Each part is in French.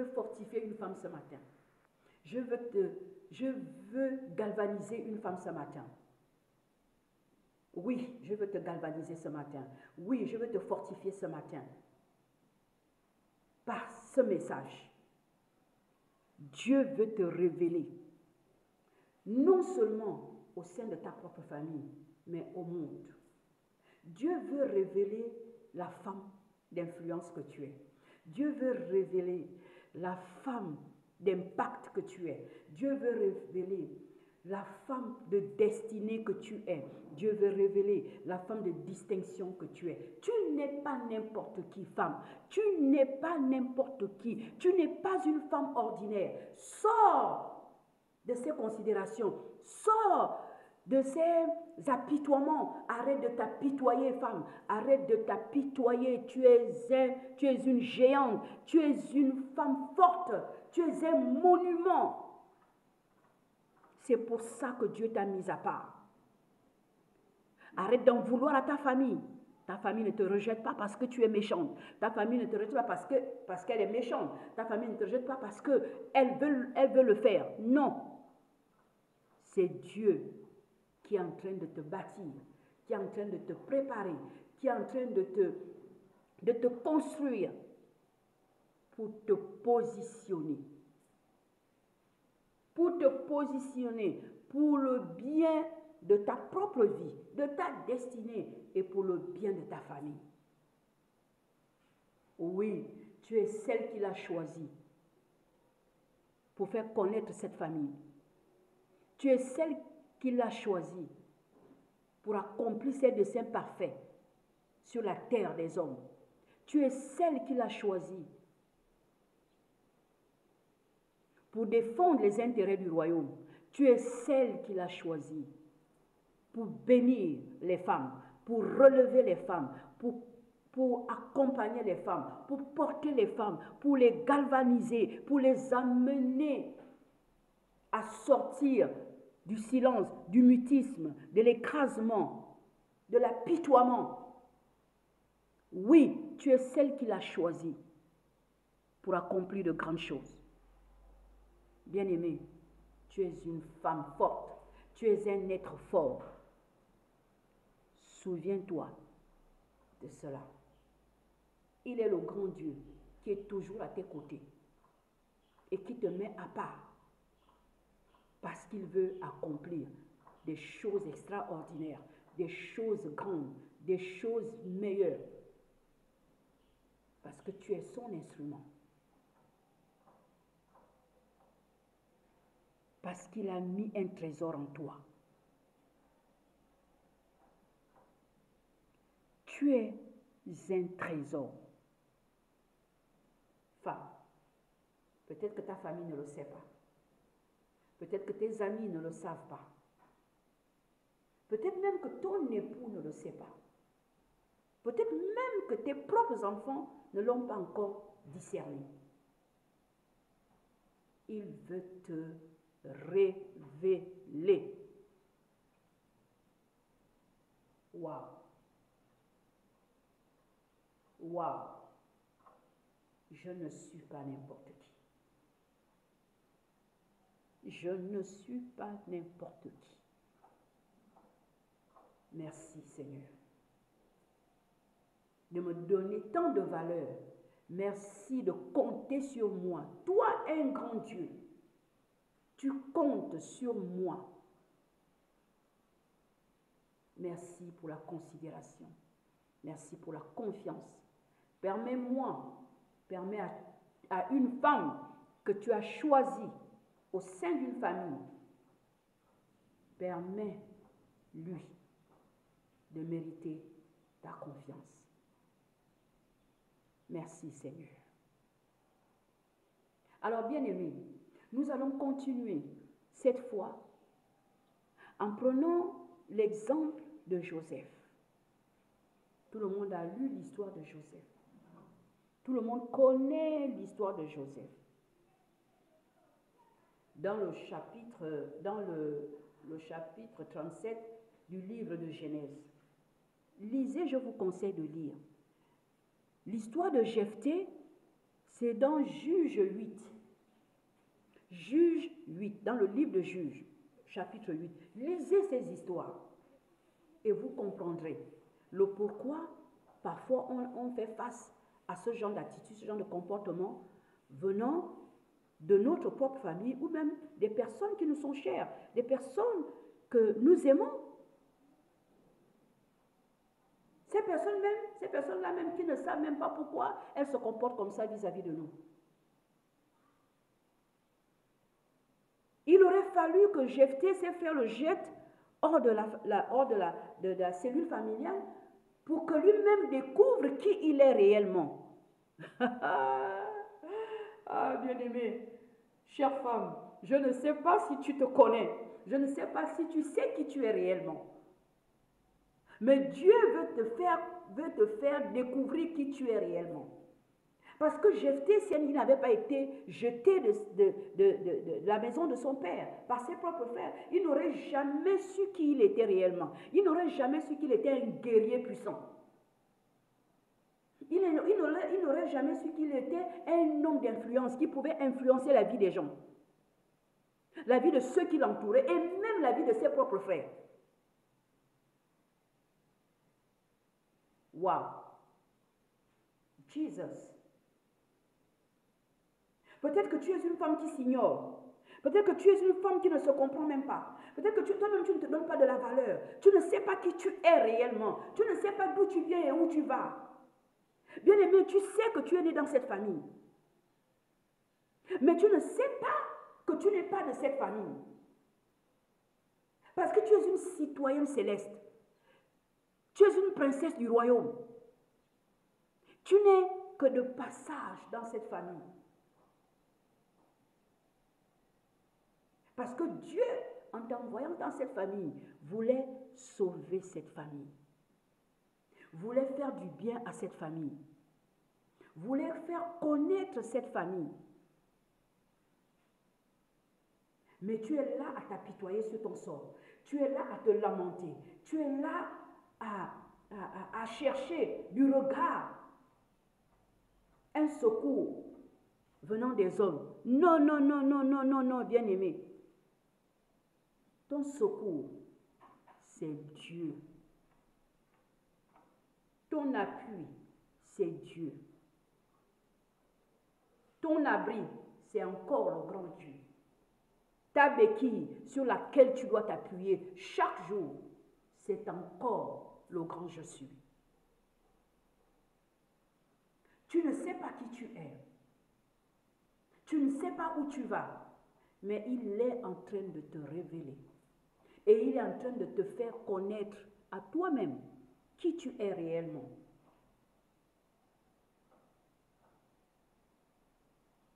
veux fortifier une femme ce matin. Je veux galvaniser une femme ce matin. Oui, je veux te galvaniser ce matin. Oui, je veux te fortifier ce matin. Par ce message, Dieu veut te révéler, non seulement au sein de ta propre famille, mais au monde. Dieu veut révéler la femme d'influence que tu es. Dieu veut révéler la femme d'impact que tu es. Dieu veut révéler la femme de destinée que tu es. Dieu veut révéler la femme de distinction que tu es. Tu n'es pas n'importe qui, femme. Tu n'es pas n'importe qui. Tu n'es pas une femme ordinaire. Sors de ces considérations. Sors de ces apitoiements. Arrête de t'apitoyer, femme. Arrête de t'apitoyer. Tu es une géante. Tu es une femme forte. Tu es un monument. C'est pour ça que Dieu t'a mis à part. Arrête d'en vouloir à ta famille. Ta famille ne te rejette pas parce que tu es méchante. Ta famille ne te rejette pas parce qu'elle est méchante. Ta famille ne te rejette pas parce qu'elle veut le faire. Non. C'est Dieu qui est en train de te bâtir, qui est en train de te préparer, qui est en train de te construire pour te positionner. Pour te positionner pour le bien de ta propre vie, de ta destinée et pour le bien de ta famille. Oui, tu es celle qu'il a choisie pour faire connaître cette famille. Tu es celle qu'il a choisie pour accomplir ses desseins parfaits sur la terre des hommes. Tu es celle qu'il a choisie pour défendre les intérêts du royaume. Tu es celle qu'il a choisie pour bénir les femmes, pour relever les femmes, pour accompagner les femmes, pour porter les femmes, pour les galvaniser, pour les amener à sortir du silence, du mutisme, de l'écrasement, de l'apitoiement. Oui, tu es celle qu'il a choisie pour accomplir de grandes choses. Bien-aimée, tu es une femme forte, tu es un être fort. Souviens-toi de cela. Il est le grand Dieu qui est toujours à tes côtés et qui te met à part parce qu'il veut accomplir des choses extraordinaires, des choses grandes, des choses meilleures. Parce que tu es son instrument. Parce qu'il a mis un trésor en toi. Tu es un trésor. Femme, peut-être que ta famille ne le sait pas. Peut-être que tes amis ne le savent pas. Peut-être même que ton époux ne le sait pas. Peut-être même que tes propres enfants ne l'ont pas encore discerné. Il veut te révéler. Waouh! Waouh! Je ne suis pas n'importe qui. Je ne suis pas n'importe qui. Merci Seigneur de me donner tant de valeur. Merci de compter sur moi. Toi, un grand Dieu, tu comptes sur moi. Merci pour la considération. Merci pour la confiance. Permets à une femme que tu as choisie au sein d'une famille, permets-lui de mériter ta confiance. Merci Seigneur. Alors bien-aimés, nous allons continuer cette fois en prenant l'exemple de Joseph. Tout le monde a lu l'histoire de Joseph. Tout le monde connaît l'histoire de Joseph. Dans le chapitre 37 du livre de Genèse. Lisez, je vous conseille de lire. L'histoire de Jephthé, C'est dans Juge 8. Juge 8, dans le livre de Juge, chapitre 8. Lisez ces histoires et vous comprendrez le pourquoi parfois on fait face à ce genre d'attitude, ce genre de comportement venant de notre propre famille ou même des personnes qui nous sont chères, des personnes que nous aimons. Ces personnes-là même qui ne savent même pas pourquoi elles se comportent comme ça vis-à-vis de nous. Il aurait fallu que Jephthé, ses frères, le jettent hors de la cellule familiale pour que lui-même découvre qui il est réellement. Ah, bien-aimé, chère femme, je ne sais pas si tu te connais, je ne sais pas si tu sais qui tu es réellement. Mais Dieu veut te faire découvrir qui tu es réellement. Parce que Jephthé, si il n'avait pas été jeté de la maison de son père par ses propres frères, il n'aurait jamais su qui il était réellement. Il n'aurait jamais su qu'il était un guerrier puissant. Il n'aurait jamais su qu'il était un homme d'influence qui pouvait influencer la vie des gens, la vie de ceux qui l'entouraient et même la vie de ses propres frères. Wow! Jesus! Peut-être que tu es une femme qui s'ignore. Peut-être que tu es une femme qui ne se comprend même pas. Peut-être que toi-même, tu ne te donnes pas de la valeur. Tu ne sais pas qui tu es réellement. Tu ne sais pas d'où tu viens et où tu vas. Bien-aimé, tu sais que tu es né dans cette famille. Mais tu ne sais pas que tu n'es pas de cette famille. Parce que tu es une citoyenne céleste. Tu es une princesse du royaume. Tu n'es que de passage dans cette famille. Parce que Dieu, en t'envoyant dans cette famille, voulait sauver cette famille. Voulait faire du bien à cette famille. Voulait faire connaître cette famille. Mais tu es là à t'apitoyer sur ton sort. Tu es là à te lamenter. Tu es là à chercher du regard un secours venant des hommes. Non, non, non, non, non, non, non, bien-aimé. Ton secours, c'est Dieu. Ton appui, c'est Dieu. Ton abri, c'est encore le grand Dieu. Ta béquille sur laquelle tu dois t'appuyer chaque jour, c'est encore le grand je suis. Tu ne sais pas qui tu es. Tu ne sais pas où tu vas. Mais il est en train de te révéler. Et il est en train de te faire connaître à toi-même qui tu es réellement.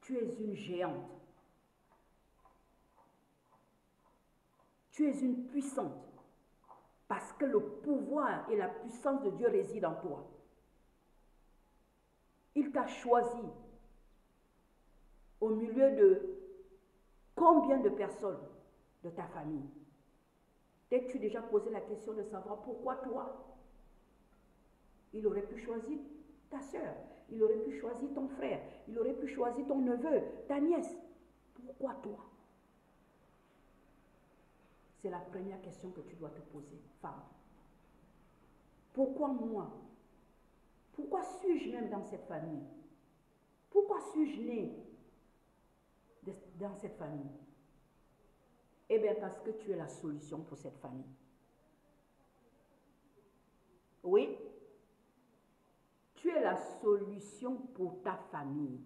Tu es une géante. Tu es une puissante. Parce que le pouvoir et la puissance de Dieu résident en toi. Il t'a choisi au milieu de combien de personnes de ta famille. T'es-tu déjà posé la question de savoir pourquoi toi? Il aurait pu choisir ta soeur, il aurait pu choisir ton frère, il aurait pu choisir ton neveu, ta nièce. Pourquoi toi? C'est la première question que tu dois te poser, femme. Pourquoi moi? Pourquoi suis-je même dans cette famille? Pourquoi suis-je née dans cette famille? Eh bien, parce que tu es la solution pour cette famille. Oui, tu es la solution pour ta famille.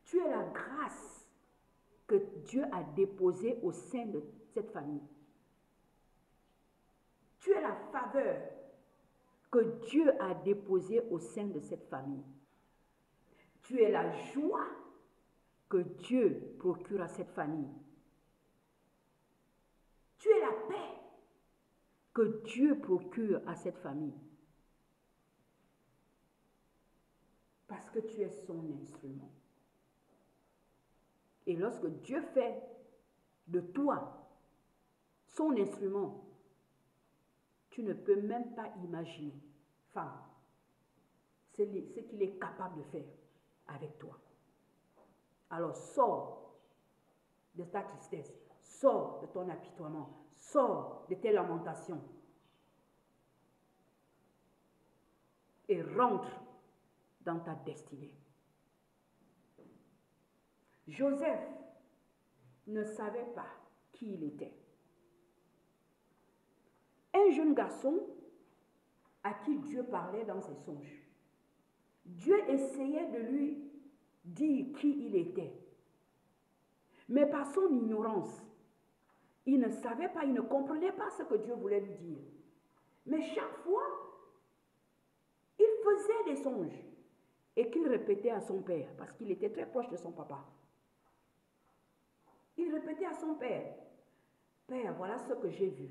Tu es la grâce que Dieu a déposée au sein de cette famille. Tu es la faveur que Dieu a déposée au sein de cette famille. Tu es la joie que Dieu procure à cette famille. Tu es la paix que Dieu procure à cette famille. Parce que tu es son instrument. Et lorsque Dieu fait de toi son instrument, tu ne peux même pas imaginer, femme, ce qu'il est capable de faire avec toi. Alors sors de ta tristesse, sors de ton apitoiement, sors de tes lamentations et rentre dans ta destinée. Joseph ne savait pas qui il était. Un jeune garçon à qui Dieu parlait dans ses songes. Dieu essayait de lui dire qui il était. Mais par son ignorance, il ne savait pas, il ne comprenait pas ce que Dieu voulait lui dire. Mais chaque fois, il faisait des songes et qu'il répétait à son père, parce qu'il était très proche de son papa. Il répétait à son père, « Père, voilà ce que j'ai vu.